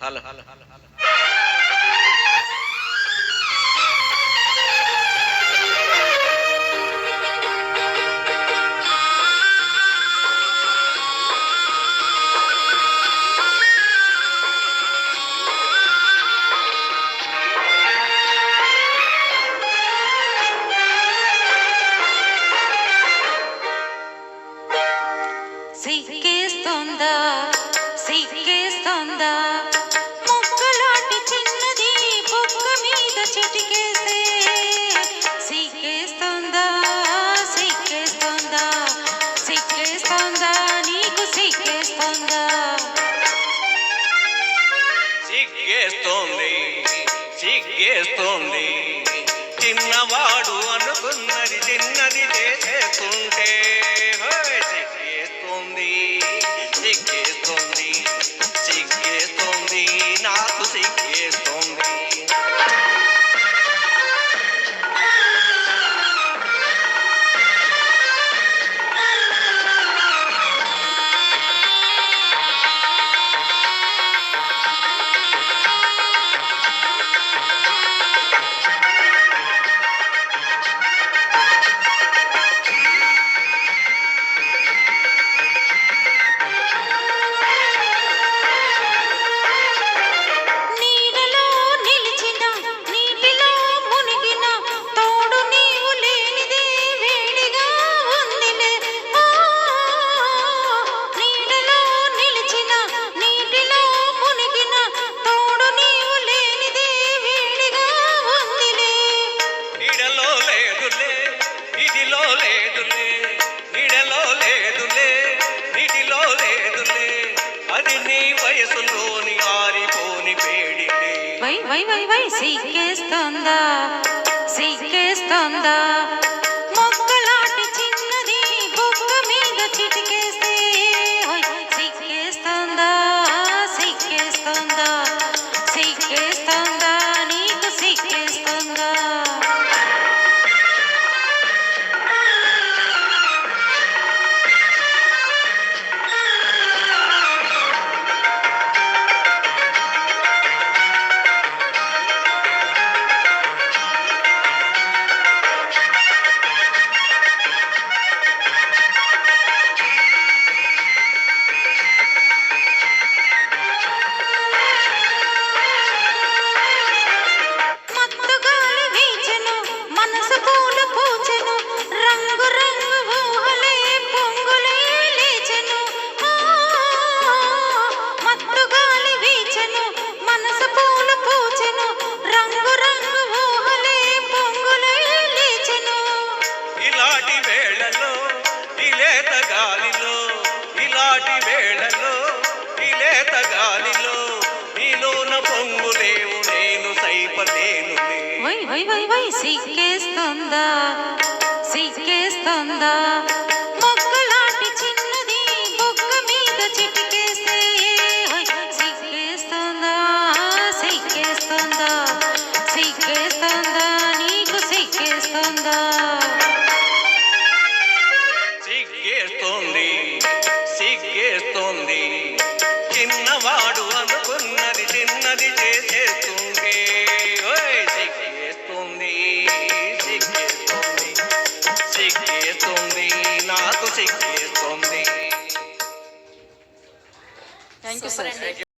Hello hello hello hello సిగ్గేస్తోందా సిగ్గేస్తోందా మొక్కలాంటి చిన్నది బొక్క మీద చిటికేస్తే సిగ్గేస్తోందా సిగ్గేస్తోందా సిగ్గేస్తోందా నీకు సిగ్గేస్తోందా సిగ్గేస్తోంది సిగ్గేస్తోంది చిన్నవాడు అనుకున్నది చిన్నది చేసేస్తుంటే సిగ్గేస్తోంది సిగ్గేస్తోంది సిగ్గేస్తోంది నాకు సిగ్గేస్తోంది సిగ్గేస్తోందా సిగ్గేస్తోందా మొక్కలాంటి చిన్నది బొక్క మీద చిటికేస్తే సిగ్గేస్తోందా సిగ్గేస్తోందా సిగ్గేస్తోందా నీకు సిగ్గేస్తోందా ఇలాంటి వేళలో ఇలేత గాలిలో నీలోన పొంగులేవు నేను సైపలేనులే సిగ్గేస్తోందా సిగ్గేస్తోందా మొక్కలాంటి చిన్నది బొక్క మీద చిటికేస్తే సిగ్గేస్తోందా సిగ్గేస్తోందా సిగ్గేస్తోందా నీకు సిగ్గేస్తోందా సిగ్గేస్తోంది సిగ్గేస్తోంది చిన్నవాడు అనుకున్నది చిన్నది చేసేస్తుంటే సిగ్గేస్తుంది సిగ్గేస్తుంది సిగ్గేస్తుంది నాకు సిగ్గేస్తుంది. Thank you sir.